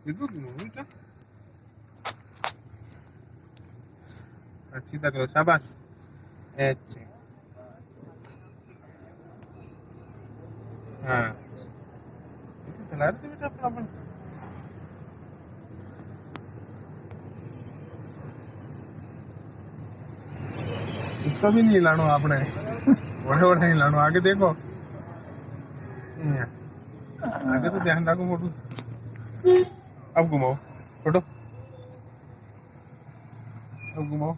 કીધું જ ને ઉલટા સીધા કરો શાબાશ એ જ છે हाँ चला रहे थे बेटा अपना अपन इसको भी नहीं हिलानो आपने बड़े बड़े हिलानो आगे देखो आगे तो ध्यान रखो मोटू अब घुमाओ फोटो अब घुमाओ